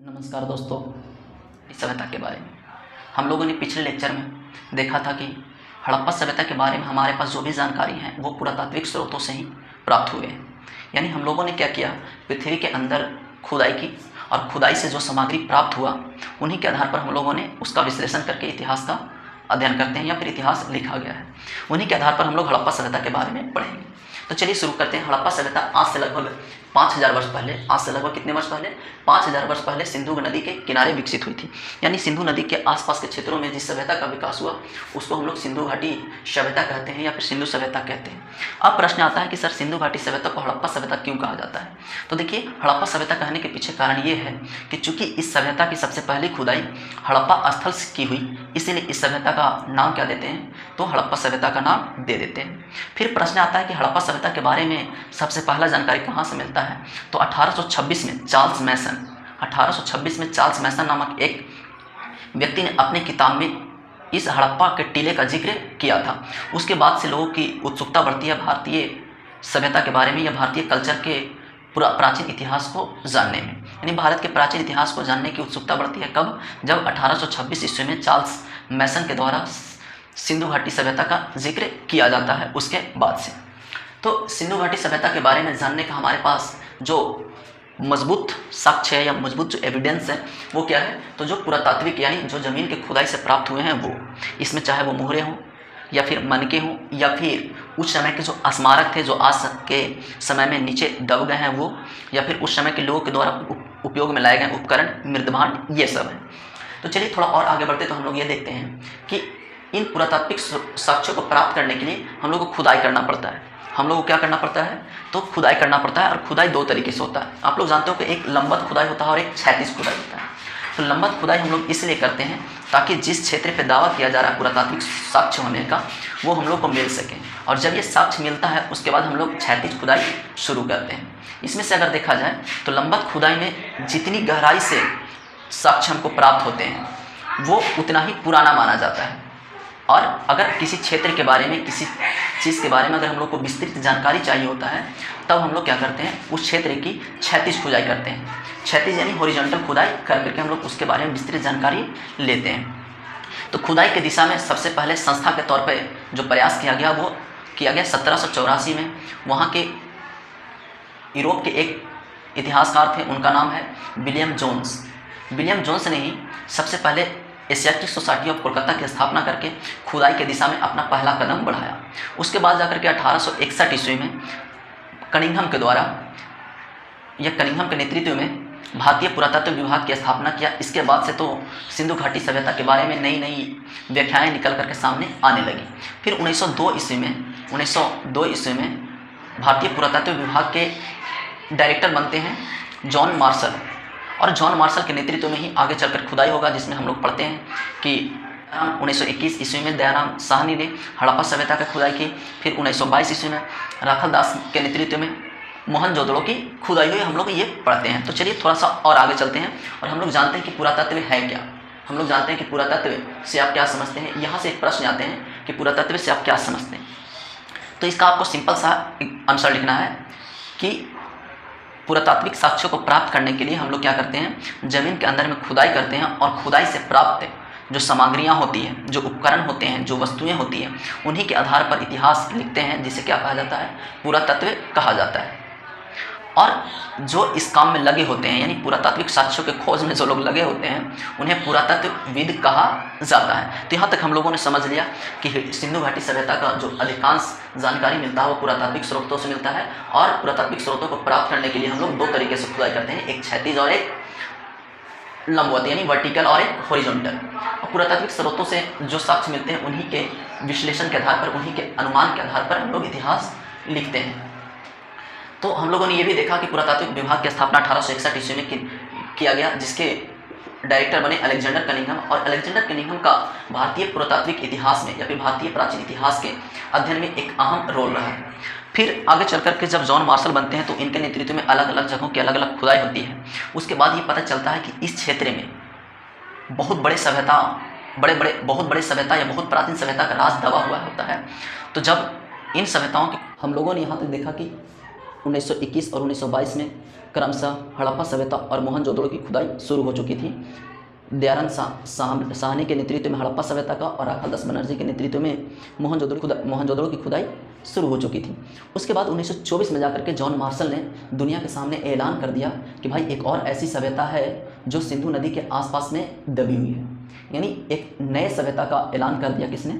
नमस्कार दोस्तों। इस सभ्यता के बारे में हम लोगों ने पिछले लेक्चर में देखा था कि हड़प्पा सभ्यता के बारे में हमारे पास जो भी जानकारी है वो पुरातात्विक स्रोतों से ही प्राप्त हुए हैं। यानी हम लोगों ने क्या किया, पृथ्वी के अंदर खुदाई की और खुदाई से जो सामग्री प्राप्त हुआ उन्हीं के आधार पर हम लोगों ने उसका विश्लेषण करके इतिहास का अध्ययन करते हैं या फिर इतिहास लिखा गया है। उन्हीं के आधार पर हम लोग हड़प्पा सभ्यता के बारे में पढ़ेंगे। तो चलिए शुरू करते हैं। हड़प्पा सभ्यता आज से लगभग 5000 वर्ष पहले, आज से लगभग कितने वर्ष पहले, 5000 वर्ष पहले सिंधु नदी के किनारे विकसित हुई थी। यानी सिंधु नदी के आसपास के क्षेत्रों में जिस सभ्यता का विकास हुआ उसको हम लोग सिंधु घाटी सभ्यता कहते हैं या फिर सिंधु सभ्यता कहते हैं। अब प्रश्न आता है कि सर सिंधु घाटी सभ्यता को हड़प्पा सभ्यता क्यों कहा जाता है। तो देखिए, हड़प्पा सभ्यता कहने के पीछे कारण ये है कि चूंकि इस सभ्यता की सबसे पहली खुदाई हड़प्पा स्थल से की हुई, इसीलिए इस सभ्यता का नाम क्या देते हैं, तो हड़प्पा सभ्यता का नाम दे देते हैं। फिर प्रश्न आता है कि हड़प्पा सभ्यता के बारे में सबसे पहला जानकारी कहाँ से मिलता है। तो 1826 में चार्ल्स मैसन नामक एक व्यक्ति ने अपने किताब में इस हड़प्पा के टीले का जिक्र किया था। उसके बाद से लोगों की उत्सुकता बढ़ती है भारतीय सभ्यता के बारे में या भारतीय कल्चर के पूरा प्राचीन इतिहास को जानने में। यानी भारत के प्राचीन इतिहास को जानने की उत्सुकता बढ़ती है कब, जब 1826 ईस्वी में चार्ल्स मैसन के द्वारा सिंधु घाटी सभ्यता का जिक्र किया जाता है। उसके बाद से तो सिंधु घाटी सभ्यता के बारे में जानने का हमारे पास जो मजबूत साक्ष्य है या मजबूत जो एविडेंस है वो क्या है, तो जो पुरातात्विक यानी जो ज़मीन के खुदाई से प्राप्त हुए हैं वो, इसमें चाहे वो मोहरे हों या फिर मनके हों या फिर उस समय के जो स्मारक थे जो आज के समय में नीचे दब गए हैं वो, या फिर उस समय के लोगों के द्वारा उपयोग में लाए गए उपकरण, मृदभांड, ये सब है। तो चलिए थोड़ा और आगे बढ़ते तो हम लोग ये देखते हैं कि इन पुरातात्विक साक्ष्यों को प्राप्त करने के लिए हम लोग को खुदाई करना पड़ता है। हम लोग को क्या करना पड़ता है, तो खुदाई करना पड़ता है। और खुदाई दो तरीके से होता है। आप लोग जानते हो कि एक लंबवत खुदाई होता है और एक क्षैतिज खुदाई होता है। तो लंबवत खुदाई हम लोग इसलिए करते हैं ताकि जिस क्षेत्र पे दावा किया जा रहा है पुरातात्विक साक्ष्य होने का वो हम लोग को मिल सके, और जब ये साक्ष्य मिलता है उसके बाद हम लोग क्षैतिज खुदाई शुरू करते हैं। इसमें से अगर देखा जाए तो लंबवत खुदाई में जितनी गहराई से साक्ष्य हमको प्राप्त होते हैं वो उतना ही पुराना माना जाता है। और अगर किसी क्षेत्र के बारे में, किसी चीज़ के बारे में अगर हम लोग को विस्तृत जानकारी चाहिए होता है तब हम लोग क्या करते हैं, उस क्षेत्र की क्षैतिज खुदाई करते हैं। क्षैतिज यानी हॉरिजॉन्टल खुदाई कर करके हम लोग उसके बारे में विस्तृत जानकारी लेते हैं। तो खुदाई की दिशा में सबसे पहले संस्था के तौर पर जो प्रयास किया गया वो किया गया 1784 में। वहाँ के यूरोप के एक इतिहासकार थे, उनका नाम है विलियम जोन्स। विलियम जोन्स ने ही सबसे पहले एशियाटिक सोसाइटी ऑफ कोलकाता की स्थापना करके खुदाई के दिशा में अपना पहला कदम बढ़ाया। उसके बाद जाकर के 1861 ईस्वी में कनिंघम के द्वारा या कनिंघम के नेतृत्व में भारतीय पुरातत्व विभाग की स्थापना किया। इसके बाद से तो सिंधु घाटी सभ्यता के बारे में नई नई व्याख्याएं निकल करके सामने आने लगी। फिर 1902 ईस्वी में भारतीय पुरातत्व विभाग के डायरेक्टर बनते हैं जॉन मार्शल, और जॉन मार्शल के नेतृत्व में ही आगे चलकर खुदाई होगा, जिसमें हम लोग पढ़ते हैं कि 1921 ईस्वी में दयाराम साहनी ने हड़प्पा सभ्यता की खुदाई की। फिर 1922 ईस्वी में राखल दास के नेतृत्व में मोहनजोदड़ो की खुदाई हुई, हम लोग ये पढ़ते हैं। तो चलिए थोड़ा सा और आगे चलते हैं और हम लोग जानते हैं कि पुरातत्व है क्या। हम लोग जानते हैं कि पुरातत्व से आप क्या समझते हैं। यहाँ से एक प्रश्न आते हैं कि पुरातत्व से आप क्या समझते हैं। तो इसका आपको सिंपल सा आंसर लिखना है कि पुरातात्विक साक्ष्यों को प्राप्त करने के लिए हम लोग क्या करते हैं, ज़मीन के अंदर में खुदाई करते हैं और खुदाई से प्राप्त जो सामग्रियाँ होती हैं, जो उपकरण होते हैं, जो वस्तुएं होती हैं, उन्हीं के आधार पर इतिहास लिखते हैं, जिसे क्या कहा जाता है, पुरातत्व कहा जाता है। और जो इस काम में लगे होते हैं यानी पुरातात्विक साक्ष्यों के खोज में जो लोग लगे होते हैं उन्हें पुरातत्वविद कहा जाता है। तो यहाँ तक हम लोगों ने समझ लिया कि सिंधु घाटी सभ्यता का जो अधिकांश जानकारी मिलता है वो पुरातात्विक स्रोतों से मिलता है। और पुरातात्विक स्रोतों को प्राप्त करने के लिए हम लोग दो तरीके से खुदाई करते हैं, एक क्षैतिज और एक लंबवत यानी वर्टिकल और एक हॉरिजॉन्टल। और पुरातात्विक स्रोतों से जो साक्ष्य मिलते हैं उन्हीं के विश्लेषण के आधार पर, उन्हीं के अनुमान के आधार पर हम लोग इतिहास लिखते हैं। तो हम लोगों ने ये भी देखा कि पुरातात्विक विभाग की स्थापना 1861 ईस्वी में किया गया, जिसके डायरेक्टर बने अलेक्जेंडर कनिंघम। और अलेक्जेंडर कनिंघम का भारतीय पुरातात्विक इतिहास में या फिर भारतीय प्राचीन इतिहास के अध्ययन में एक अहम रोल रहा है। फिर आगे चल कर के जब जॉन मार्शल बनते हैं तो इनके नेतृत्व में अलग अलग जगहों की अलग अलग खुदाई होती है। उसके बाद ये पता चलता है कि इस क्षेत्र में बहुत बड़े सभ्यता या बहुत प्राचीन सभ्यता का राज दबा हुआ होता है। तो जब इन सभ्यताओं की हम लोगों ने यहाँ तक देखा कि 1921 और 1922 में क्रमशः हड़प्पा सभ्यता और मोहनजोदड़ो की खुदाई शुरू हो चुकी थी। दयानंद साहनी के नेतृत्व में हड़प्पा सभ्यता का और राखालदास बनर्जी के नेतृत्व में मोहनजोदड़ो की खुदाई शुरू हो चुकी थी। उसके बाद 1924 में जाकर के जॉन मार्शल ने दुनिया के सामने ऐलान कर दिया कि भाई एक और ऐसी सभ्यता है जो सिंधु नदी के आसपास में दबी हुई है। यानी एक नए सभ्यता का ऐलान कर दिया किसने?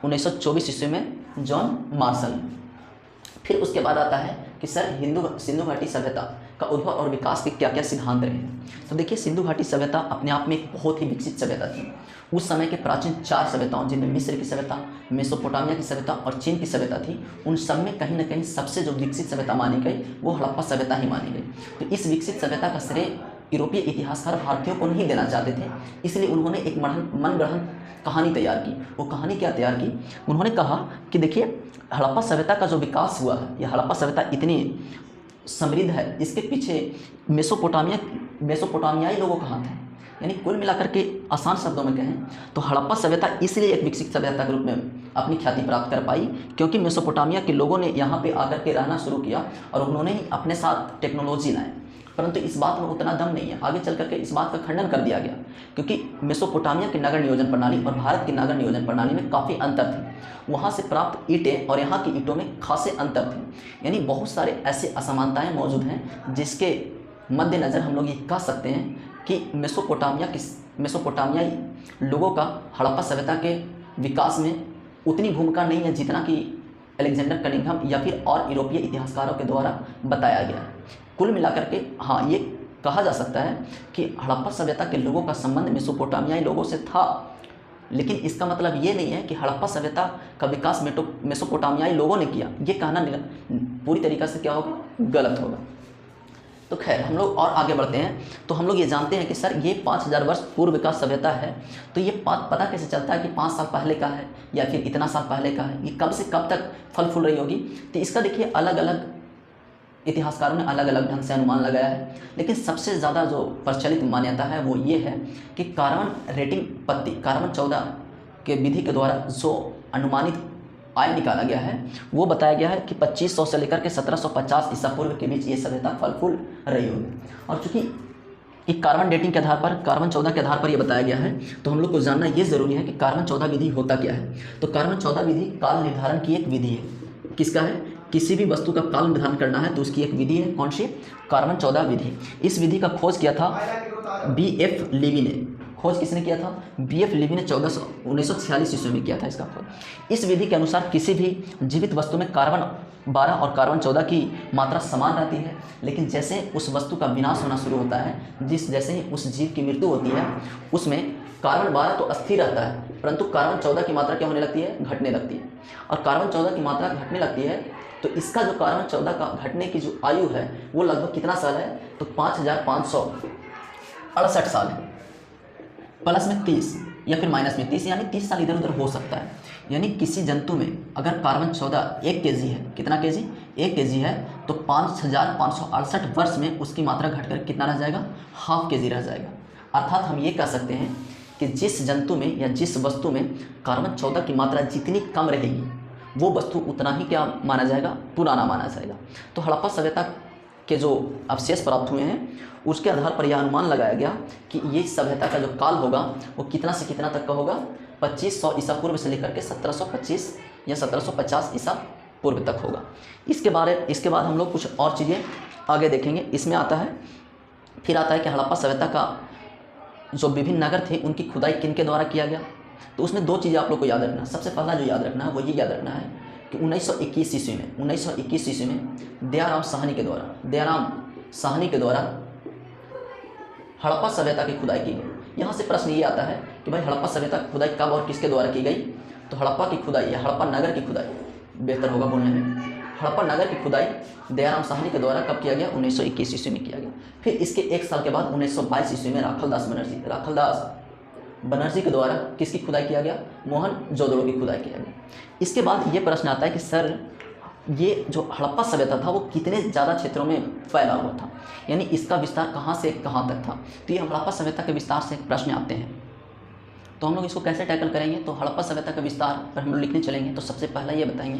1924 ईस्वी में जॉन मार्शल ने। फिर उसके बाद आता है कि सर सिंधु घाटी सभ्यता का उद्भव और विकास के क्या क्या सिद्धांत रहे हैं। तो देखिए, सिंधु घाटी सभ्यता अपने आप में एक बहुत ही विकसित सभ्यता थी। उस समय के प्राचीन 4 सभ्यताओं, जिनमें मिस्र की सभ्यता, मेसोपोटामिया की सभ्यता और चीन की सभ्यता थी, उन सब में कहीं ना कहीं सबसे जो विकसित सभ्यता मानी गई वो हड़प्पा सभ्यता ही मानी गई। तो इस विकसित सभ्यता का श्रेय यूरोपीय इतिहासकार भारतीयों को नहीं देना चाहते थे, इसलिए उन्होंने एक मनगढ़ंत कहानी तैयार की। वो कहानी क्या तैयार की? उन्होंने कहा कि देखिए, हड़प्पा सभ्यता का जो विकास हुआ है, यह हड़प्पा सभ्यता इतनी समृद्ध है, इसके पीछे मेसोपोटामियाई लोगों का हाथ है। यानी कुल मिलाकर के आसान शब्दों में कहें तो हड़प्पा सभ्यता इसलिए एक विकसित सभ्यता के रूप में अपनी ख्याति प्राप्त कर पाई क्योंकि मेसोपोटामिया के लोगों ने यहाँ पे आकर के रहना शुरू किया और उन्होंने ही अपने साथ टेक्नोलॉजी लाए। परंतु इस बात में उतना दम नहीं है। आगे चल करके इस बात का खंडन कर दिया गया क्योंकि मेसोपोटामिया की नगर नियोजन प्रणाली और भारत की नगर नियोजन प्रणाली में काफ़ी अंतर थे। वहाँ से प्राप्त ईंटें और यहाँ की ईंटों में खासे अंतर थे। यानी बहुत सारे ऐसे असमानताएं मौजूद हैं जिसके मद्देनज़र हम लोग ये कह सकते हैं कि मेसोपोटामियाई लोगों का हड़प्पा सभ्यता के विकास में उतनी भूमिका नहीं है जितना कि अलेक्जेंडर कनिंघम या फिर और यूरोपीय इतिहासकारों के द्वारा बताया गया है। कुल मिलाकर के हाँ, ये कहा जा सकता है कि हड़प्पा सभ्यता के लोगों का संबंध मेसोपोटामियाई लोगों से था, लेकिन इसका मतलब ये नहीं है कि हड़प्पा सभ्यता का विकास मेसोपोटामियाई लोगों ने किया। ये कहना पूरी तरीक़ा से क्या होगा? गलत होगा। तो खैर, हम लोग और आगे बढ़ते हैं। तो हम लोग ये जानते हैं कि सर ये 5000 वर्ष पूर्व का सभ्यता है, तो ये पता कैसे चलता है कि 5 साल पहले का है या फिर इतना साल पहले का है? ये कब से कब तक फल फूल रही होगी? तो इसका देखिए अलग अलग इतिहासकारों ने अलग अलग ढंग से अनुमान लगाया है, लेकिन सबसे ज़्यादा जो प्रचलित मान्यता है वो ये है कि कार्बन रेटिंग पत्ती कार्बन 14 के विधि के द्वारा जो अनुमानित आय निकाला गया है वो बताया गया है कि 2500 से लेकर के 1750 ईसा पूर्व के बीच ये सभ्यता फल फूल रही होगी। और चूँकि एक कार्बन डेटिंग के आधार पर, कार्बन 14 के आधार पर ये बताया गया है, तो हम लोग को जानना ये ज़रूरी है कि कार्बन 14 विधि होता क्या है। तो कार्बन 14 विधि काल निर्धारण की एक विधि है। किसका है? किसी भी वस्तु का काल निर्धारण करना है तो उसकी एक विधि है। कौन सी? कार्बन 14 विधि। इस विधि का खोज किया था B.F. लीवी ने। खोज किसने किया था? B.F. लीवी ने 1946 ईस्वी में किया था इसका खोज। इस विधि के अनुसार किसी भी जीवित वस्तु में कार्बन 12 और कार्बन 14 की मात्रा समान रहती है, लेकिन जैसे उस वस्तु का विनाश होना शुरू होता है, जैसे ही उस जीव की मृत्यु होती है, उसमें कार्बन 12 तो अस्थिर रहता है, परंतु कार्बन 14 की मात्रा क्या होने लगती है? घटने लगती है। और कार्बन 14 की मात्रा घटने लगती है तो इसका जो कार्बन 14 का घटने की जो आयु है वो लगभग कितना साल है? तो 5568 साल है। प्लस में 30 या फिर माइनस में 30, यानी 30 साल इधर उधर हो सकता है। यानी किसी जंतु में अगर कार्बन 14 1 kg है, कितना kg? 1 kg है, तो 5568 वर्ष में उसकी मात्रा घटकर कितना रह जाएगा? ½ kg रह जाएगा। अर्थात हम ये कह सकते हैं कि जिस जंतु में या जिस वस्तु में कार्बन 14 की मात्रा जितनी कम रहेगी वो वस्तु उतना ही क्या माना जाएगा? पुराना माना जाएगा। तो हड़प्पा सभ्यता के जो अवशेष प्राप्त हुए हैं उसके आधार पर यह अनुमान लगाया गया कि ये सभ्यता का जो काल होगा वो कितना से कितना तक का होगा? 2500 ईसा पूर्व से लेकर के 1725 या 1750 ईसा पूर्व तक होगा। इसके बाद हम लोग कुछ और चीज़ें आगे देखेंगे। इसमें आता है कि हड़प्पा सभ्यता का जो विभिन्न नगर थे उनकी खुदाई किनके द्वारा किया गया। तो उसमें 2 चीज़ें आप लोग को याद रखना। सबसे पहला जो याद रखना है वो ये याद रखना है कि 1921 ईस्वी में दयाराम साहनी के द्वारा हड़प्पा सभ्यता की खुदाई की गई। यहाँ से प्रश्न ये आता है कि भाई हड़प्पा सभ्यता की खुदाई कब और किसके द्वारा की गई? तो हड़प्पा की खुदाई या हड़प्पा नगर की खुदाई, बेहतर होगा बोलने में, हड़प्पा नगर की खुदाई दयाराम साहनी के द्वारा कब किया गया? 1921 ईस्वी में किया गया। फिर इसके 1 साल के बाद 1922 ईस्वी में राखालदास बनर्जी के द्वारा किसकी खुदाई किया गया? मोहनजोदड़ो की खुदाई किया गया। इसके बाद ये प्रश्न आता है कि सर ये जो हड़प्पा सभ्यता था वो कितने ज़्यादा क्षेत्रों में फैला हुआ था, यानी इसका विस्तार कहाँ से कहाँ तक था। तो ये हड़प्पा सभ्यता के विस्तार से प्रश्न आते हैं, तो हम लोग इसको कैसे टैकल करेंगे। तो हड़प्पा सभ्यता का विस्तार पर हम लोग लिखने चलेंगे तो सबसे पहला ये बताएंगे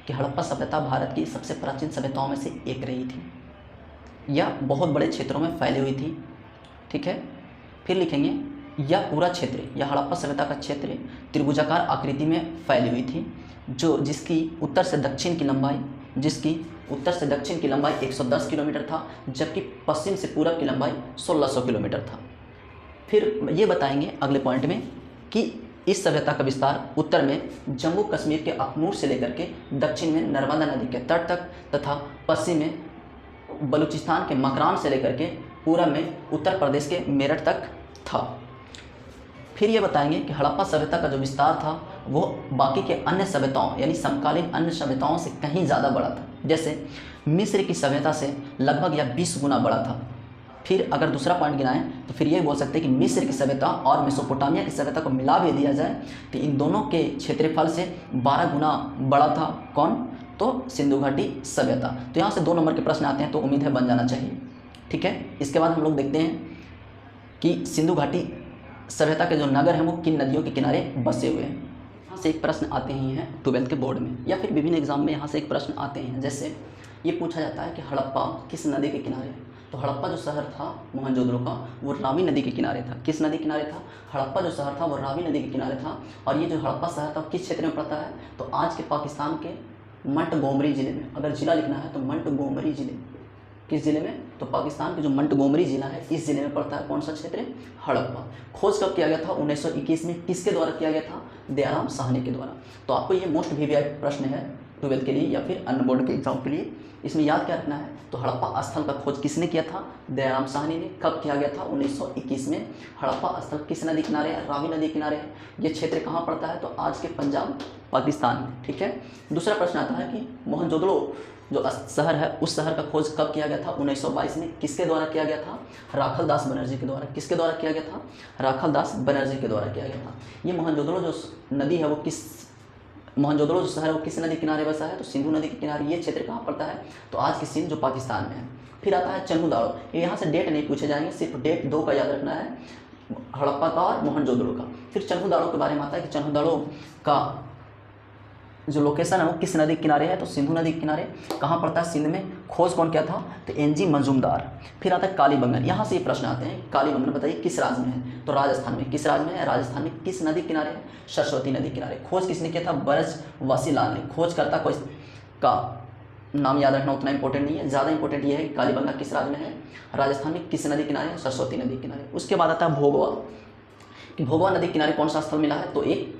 कि हड़प्पा सभ्यता भारत की सबसे प्राचीन सभ्यताओं में से एक रही थी। या बहुत बड़े क्षेत्रों में फैली हुई थी। ठीक है, फिर लिखेंगे यह पूरा क्षेत्र या हड़प्पा सभ्यता का क्षेत्र त्रिभुजाकार आकृति में फैली हुई थी, जिसकी उत्तर से दक्षिण की लंबाई 110 किलोमीटर था, जबकि पश्चिम से पूरब की लंबाई 1600 किलोमीटर था। फिर ये बताएंगे अगले पॉइंट में कि इस सभ्यता का विस्तार उत्तर में जम्मू कश्मीर के अखनूर से लेकर के दक्षिण में नर्मदा नदी के तट तक तथा पश्चिम में बलूचिस्तान के मकरान से लेकर के पूरब में उत्तर प्रदेश के मेरठ तक था। फिर ये बताएंगे कि हड़प्पा सभ्यता का जो विस्तार था वो बाकी के अन्य सभ्यताओं यानी समकालीन अन्य सभ्यताओं से कहीं ज़्यादा बड़ा था। जैसे मिस्र की सभ्यता से लगभग या 20 गुना बड़ा था। फिर अगर दूसरा पॉइंट गिनाएं तो फिर ये बोल सकते हैं कि मिस्र की सभ्यता और मेसोपोटामिया की सभ्यता को मिला भी दिया जाए तो इन दोनों के क्षेत्रफल से 12 गुना बड़ा था। कौन? तो सिंधु घाटी सभ्यता। तो यहाँ से 2 नंबर के प्रश्न आते हैं, तो उम्मीद है बन जाना चाहिए। ठीक है, इसके बाद हम लोग देखते हैं कि सिंधु घाटी सभ्यता के जो नगर हैं वो किन नदियों के किनारे बसे हुए हैं। यहाँ से एक प्रश्न आते ही हैं 12th के बोर्ड में या फिर विभिन्न एग्जाम में यहाँ से एक प्रश्न आते हैं। जैसे ये पूछा जाता है कि हड़प्पा किस नदी के किनारे है। तो हड़प्पा जो शहर था मोहनजोदड़ो का वो रावी नदी के किनारे था। किस नदी के किनारे था? हड़प्पा जो शहर था वो रावी नदी के किनारे था। और ये जो हड़प्पा शहर था किस क्षेत्र में पड़ता है? तो आज के पाकिस्तान के मंटगोमरी ज़िले में। अगर ज़िला लिखना है तो मंटगोमरी ज़िले। किस ज़िले में? तो पाकिस्तान के जो मंटगोमरी ज़िला है इस ज़िले में पड़ता है। कौन सा क्षेत्र? हड़प्पा। खोज कब किया गया था? 1921 में। किसके द्वारा किया गया था? दयाराम साहनी के द्वारा। तो आपको ये मोस्ट वीवीआई प्रश्न है 12th के लिए या फिर अन्य बोर्ड के एग्जाम के लिए। इसमें याद क्या रखना है? तो हड़प्पा स्थल का खोज किसने किया था? दयाराम साहनी ने। कब किया गया था? 1921 में। हड़प्पा स्थल किस नदी किनारे है? रावी नदी किनारे है। ये क्षेत्र कहाँ पड़ता है? तो आज के पंजाब पाकिस्तान में। ठीक है, दूसरा प्रश्न आता है कि मोहनजोदड़ो जो शहर है उस शहर का खोज कब किया गया था? 1922 में। किसके द्वारा किया गया था? राखल दास बनर्जी के द्वारा। किसके द्वारा किया गया था? राखल दास बनर्जी के द्वारा किया गया था। ये मोहनजोदड़ो जो नदी है वो मोहनजोदड़ो जो शहर है वो किस नदी किनारे बसा है? तो सिंधु नदी के किनारे। ये क्षेत्र कहाँ पड़ता है? तो आज की सिंध जो पाकिस्तान में है। फिर आता है चन्हू-दाड़ो। यहाँ से डेट नहीं पूछे जाएंगे, सिर्फ डेट 2 का याद रखना है, हड़प्पा का और मोहनजोदड़ो का। फिर चन्हू-दाड़ो के बारे में आता है कि चन्हू-दाड़ो का जो लोकेशन है वो किस नदी के किनारे है? तो सिंधु नदी के किनारे। कहाँ पड़ता है? सिंध में। खोज कौन किया था? तो एनजी मजूमदार। फिर आता है कालीबंगन। यहाँ से ये प्रश्न आते हैं, कालीबंगन बताइए किस राज्य में है? तो राजस्थान में। किस राज्य में है? राजस्थान में। किस नदी के किनारे है? सरस्वती नदी के किनारे। खोज किसने किया था? ब्रजवासी लाल ने। खोजकर्ता को का नाम याद रखना उतना इंपॉर्टेंट नहीं है, ज़्यादा इंपॉर्टेंट ये है कालीबंगन किस राज्य में है? राजस्थान में। किस नदी किनारे है? सरस्वती नदी के किनारे। उसके बाद आता है भोगवा। भोगवा नदी के किनारे कौन सा स्थल मिला है? तो एक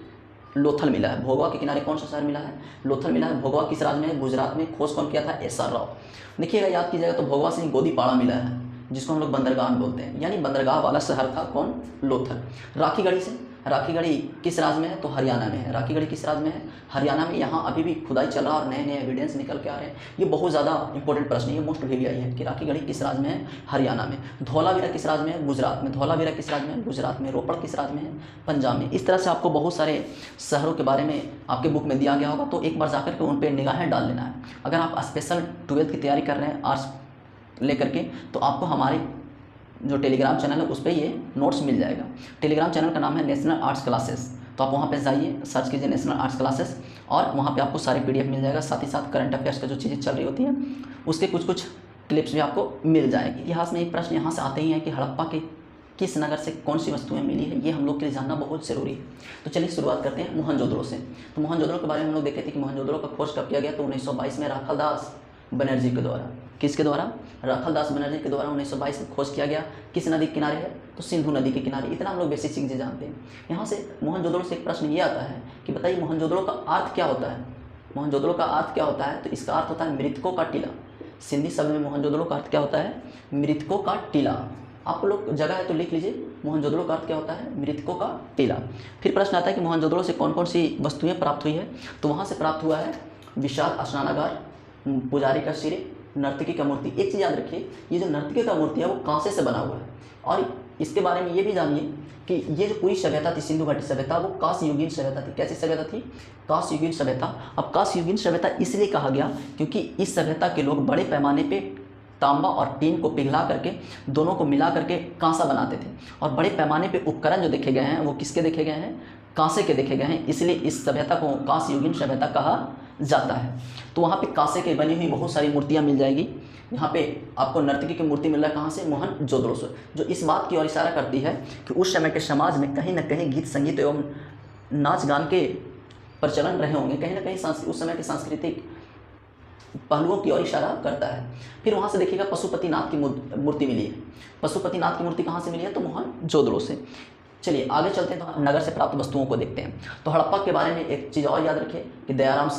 लोथल मिला है। भोगवा के किनारे कौन सा शहर मिला है? लोथल मिला है। भोगवा किस राज्य में है? गुजरात में। खोज कौन किया था? एसआर राव। देखिएगा, याद कीजिएगा, तो भोगवा से गोदीपाड़ा मिला है जिसको हम लोग बंदरगाह बोलते हैं, यानी बंदरगाह वाला शहर था कौन? लोथल। राखीगढ़ी से। राखीगढ़ी किस राज्य में है? तो हरियाणा में है। राखीगढ़ी किस राज्य में है? हरियाणा में। यहाँ अभी भी खुदाई चल रहा है और नए नए एविडेंस निकल के आ रहे हैं। ये बहुत ज़्यादा इंपॉर्टेंट प्रश्न है, ये मोस्ट वीवीआई है कि राखीगढ़ी किस राज्य में है? हरियाणा में। धौलावीरा किस राज्य में है? गुजरात में। धौलावीरा किस राज्य में है? गुजरात में। रोपड़ किस राज्य में है? पंजाब में। इस तरह से आपको बहुत सारे शहरों के बारे में आपके बुक में दिया गया होगा, तो एक बार जाकर के उन पर निगाहें डाल लेना है। अगर आप स्पेशल 12th की तैयारी कर रहे हैं आर्ट्स लेकर के, तो आपको हमारे जो टेलीग्राम चैनल है उस पर ये नोट्स मिल जाएगा। टेलीग्राम चैनल का नाम है नेशनल आर्ट्स क्लासेस। तो आप वहाँ पे जाइए, सर्च कीजिए नेशनल आर्ट्स क्लासेस, और वहाँ पे आपको सारी PDF मिल जाएगा। साथ ही साथ करंट अफेयर्स का जो चीज़ें चल रही होती हैं उसके कुछ क्लिप्स भी आपको मिल जाएगी। इतिहास में एक प्रश्न यहाँ से आते ही हैं कि हड़प्पा के किस नगर से कौन सी वस्तुएं मिली है, ये हम लोग के लिए जानना बहुत ज़रूरी है। तो चलिए शुरुआत करते हैं मोहनजोदड़ो से। तो मोहनजोदड़ो के बारे में हम लोग देखे थे कि मोहनजोदड़ो का खोज कब किया गया? तो 1922 में राखल दास बनर्जी के द्वारा। किसके द्वारा? राखल दास बनर्जी के द्वारा 1922 में खोज किया गया। किस नदी के किनारे है? तो सिंधु नदी के किनारे। इतना हम लोग बेसिक चीज़ें जानते हैं। यहाँ से मोहनजोदड़ो से एक प्रश्न ये आता है कि बताइए मोहनजोदड़ो का अर्थ क्या होता है? मोहनजोदड़ो का अर्थ क्या होता है? तो इसका अर्थ होता है मृतकों का टीला। सिंधी शब्द में मोहनजोदड़ो का अर्थ क्या होता है? मृतकों का टीला। आप लोग जगह है तो लिख लीजिए, मोहनजोदड़ो का अर्थ क्या होता है? मृतकों का टीला। फिर प्रश्न आता है कि मोहनजोदड़ो से कौन कौन सी वस्तुएं प्राप्त हुई है? तो वहाँ से प्राप्त हुआ है विशाल स्नानागार, पुजारी का सिर, नर्तकी का मूर्ति। एक चीज़ याद रखिए, ये जो नर्तकी का मूर्ति है वो कांसे से बना हुआ है। और इसके बारे में ये भी जानिए कि ये जो पूरी सभ्यता थी सिंधु घाटी सभ्यता, वो कांस्ययुगीन सभ्यता थी। कैसी सभ्यता थी? कांस्ययुगीन सभ्यता। अब कांस्ययुगीन सभ्यता इसलिए कहा गया क्योंकि इस सभ्यता के लोग बड़े पैमाने पे तांबा और टीन को पिघला करके दोनों को मिला करके कांसा बनाते थे। और बड़े पैमाने पे उपकरण जो देखे गए हैं वो किसके देखे गए हैं? कांसे के देखे गए हैं। इसलिए इस सभ्यता को कांस्ययुगीन सभ्यता कहा जाता है। तो वहाँ पे कांसे के बनी हुई बहुत सारी मूर्तियाँ मिल जाएगी। यहाँ पे आपको नर्तकी की मूर्ति मिल रहा है कहाँ से, मोहनजोदड़ो से, जो इस बात की ओर इशारा करती है कि उस समय के समाज में कहीं ना कहीं गीत संगीत एवं नाच गान के प्रचलन रहे होंगे, कहीं ना कहीं उस समय के सांस्कृतिक पहलुओं की ओर इशारा करता है। फिर वहाँ से देखिएगा पशुपतिनाथ की मूर्ति मिली है। पशुपतिनाथ की मूर्ति कहाँ से मिली है, तो मोहनजोदड़ो से। चलिए आगे चलते हैं, तो नगर से प्राप्त वस्तुओं को देखते हैं। तो हड़प्पा के बारे में एक चीज़ और याद रखिए कि दयाराम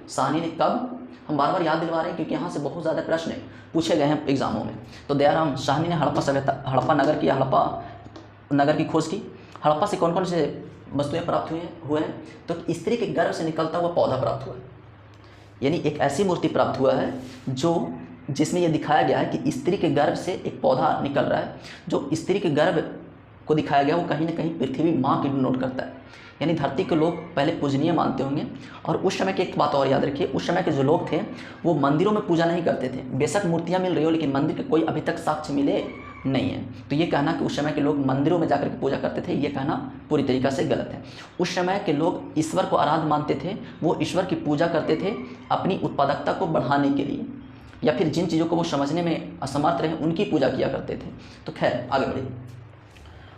साहनी ने कब, हम बार बार याद दिलवा रहे हैं क्योंकि यहाँ से बहुत ज़्यादा प्रश्न पूछे गए हैं एग्जामों में। तो दयाराम साहनी ने हड़प्पा नगर की खोज की। हड़प्पा से कौन कौन से वस्तुएं प्राप्त हुए हैं, तो स्त्री के गर्भ से निकलता हुआ पौधा प्राप्त हुआ है, यानी एक ऐसी मूर्ति प्राप्त हुआ है जिसमें यह दिखाया गया है कि स्त्री के गर्भ से एक पौधा निकल रहा है। जो स्त्री के गर्भ को दिखाया गया वो कहीं ना कहीं पृथ्वी माँ की डिनोट करता है, यानी धरती के लोग पहले पूजनीय मानते होंगे। और उस समय की एक बात और याद रखिए, उस समय के जो लोग थे वो मंदिरों में पूजा नहीं करते थे। बेशक मूर्तियाँ मिल रही हो लेकिन मंदिर के कोई अभी तक साक्ष्य मिले नहीं है। तो ये कहना कि उस समय के लोग मंदिरों में जाकर के पूजा करते थे, ये कहना पूरी तरीक़ा से गलत है। उस समय के लोग ईश्वर को आराध्य मानते थे, वो ईश्वर की पूजा करते थे अपनी उत्पादकता को बढ़ाने के लिए, या फिर जिन चीज़ों को वो समझने में असमर्थ रहे उनकी पूजा किया करते थे। तो खैर आगे बढ़िए।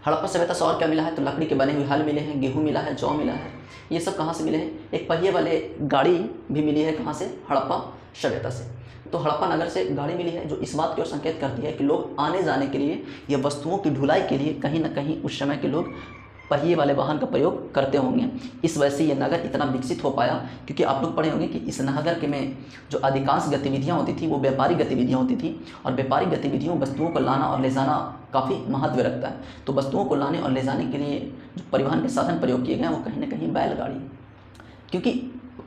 हड़प्पा सभ्यता से और क्या मिला है, तो लकड़ी के बने हुए हल मिले हैं, गेहूँ मिला है, जौ मिला है। ये सब कहाँ से मिले हैं, एक पहिए वाले गाड़ी भी मिली है, कहाँ से, हड़प्पा सभ्यता से। तो हड़प्पा नगर से गाड़ी मिली है जो इस बात की ओर संकेत करती है कि लोग आने जाने के लिए या वस्तुओं की ढुलाई के लिए कहीं ना कहीं उस समय के लोग पहिए वाले वाहन का प्रयोग करते होंगे। इस वजह से ये नगर इतना विकसित हो पाया, क्योंकि आप लोग पढ़े होंगे कि इस नगर के में जो अधिकांश गतिविधियाँ होती थी वो व्यापारिक गतिविधियाँ होती थी, और व्यापारिक गतिविधियों वस्तुओं को लाना और ले जाना काफ़ी महत्व रखता है। तो वस्तुओं को लाने और ले जाने के लिए जो परिवहन के साधन प्रयोग किए गए हैं वो कहीं ना कहीं बैलगाड़ी, क्योंकि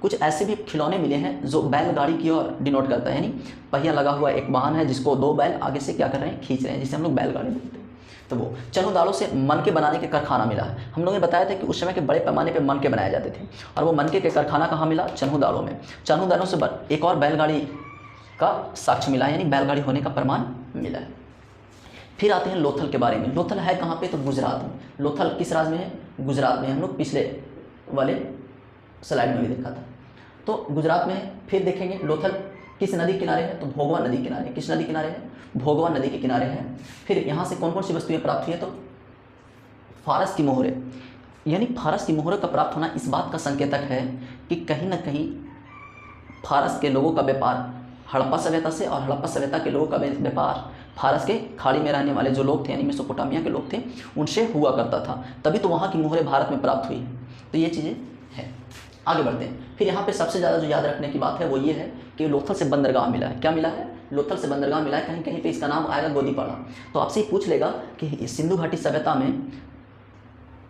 कुछ ऐसे भी खिलौने मिले हैं जो बैलगाड़ी की ओर डिनोट करता है, यानी पहिया लगा हुआ एक वाहन है जिसको दो बैल आगे से क्या कर रहे हैं, खींच रहे हैं, जिसे हम लोग बैलगाड़ी बोलते हैं। तो वो चनों दालों से मनके बनाने के कारखाना मिला है। हम लोगों ने बताया था कि उस समय के बड़े पैमाने पे मनके बनाए जाते थे, और वो मनके के कारखाना कहाँ मिला, चनों दालों में। चनों दालों से एक और बैलगाड़ी का साक्ष्य मिला है, यानी बैलगाड़ी होने का प्रमाण मिला है। फिर आते हैं लोथल के बारे में। लोथल है कहाँ पे, तो गुजरात में। लोथल किस राज्य में है, गुजरात में। हम लोग पिछले वाले स्लाइड में भी देखा था, तो गुजरात में है। फिर देखेंगे लोथल किस नदी के किनारे है, तो भोगवा नदी किनारे। किस नदी किनारे है, भोगवा नदी के किनारे है। फिर यहाँ से कौन कौन सी वस्तुएं प्राप्त हुई है, तो फारस की मोहरें, यानी फारस की मोहरों का प्राप्त होना इस बात का संकेतक है कि कहीं ना कहीं फारस के लोगों का व्यापार हड़प्पा सभ्यता से, और हड़प्पा सभ्यता के लोगों का व्यापार फारस के खाड़ी में रहने वाले जो लोग थे, यानी मेसोपोटामिया के लोग थे, उनसे हुआ करता था। तभी तो वहाँ की मोहरें भारत में प्राप्त हुई। तो ये चीज़ें हैं। आगे बढ़ते हैं। फिर यहाँ पे सबसे ज़्यादा जो याद रखने की बात है वो ये है कि लोथल से बंदरगाह मिला है। क्या मिला है, लोथल से बंदरगाह मिला है। कहीं कहीं पे इसका नाम आएगा गोदीपाड़ा। तो आपसे पूछ लेगा कि सिंधु घाटी सभ्यता में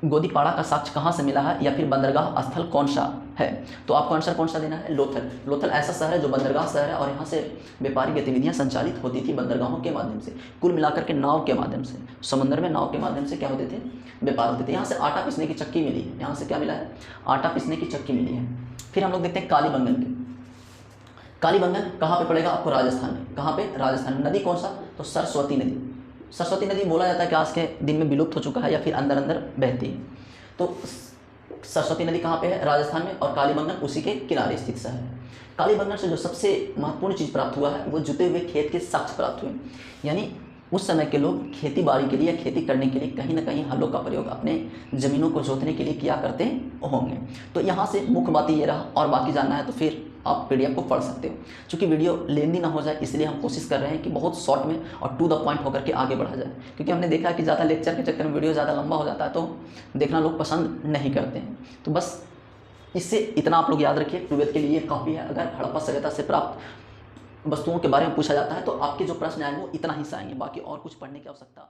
गोदीपाड़ा का साक्ष्य कहाँ से मिला है, या फिर बंदरगाह स्थल कौन सा है, तो आपको आंसर कौन सा देना है, लोथल। लोथल ऐसा शहर है जो बंदरगाह शहर है, और यहाँ से व्यापारिक गतिविधियाँ संचालित होती थी बंदरगाहों के माध्यम से। कुल मिलाकर के नाव के माध्यम से, समुद्र में नाव के माध्यम से क्या होते थे, व्यापार होते थे। यहाँ से आटा पीसने की चक्की मिली है, यहाँ से क्या मिला है, आटा पीसने की चक्की मिली है। फिर हम लोग देखते हैं कालीबंगन की। कालीबंगन कहाँ पे पड़ेगा, आपको राजस्थान में। कहाँ पे, राजस्थान। नदी कौन सा, तो सरस्वती नदी। सरस्वती नदी बोला जाता है कि आज के दिन में विलुप्त हो चुका है या फिर अंदर अंदर बहती है। तो सरस्वती नदी कहाँ पे है, राजस्थान में, और कालीबंगन उसी के किनारे स्थित शहर है। कालीबंगन से जो सबसे महत्वपूर्ण चीज़ प्राप्त हुआ है वो जुते हुए खेत के साक्ष्य प्राप्त हुए। यानी उस समय के लोग खेती बाड़ी के लिए या खेती करने के लिए कहीं ना कहीं हलों का प्रयोग अपने ज़मीनों को जोतने के लिए किया करते होंगे। तो यहाँ से मुख्य बात ये रहा, और बाकी जानना है तो फिर आप PDF को पढ़ सकते हो। चूँकि वीडियो लेंदी ना हो जाए इसलिए हम कोशिश कर रहे हैं कि बहुत शॉर्ट में और टू द पॉइंट होकर के आगे बढ़ा जाए, क्योंकि हमने देखा कि ज़्यादा लेक्चर के चक्कर में वीडियो ज़्यादा लंबा हो जाता है तो देखना लोग पसंद नहीं करते हैं। तो बस इससे इतना आप लोग याद रखिए, 12th के लिए काफ़ी है। अगर हड़प्पा सभ्यता से प्राप्त वस्तुओं के बारे में पूछा जाता है तो आपके जो प्रश्न आएंगे वो इतना ही से आएंगे, बाकी और कुछ पढ़ने की आवश्यकता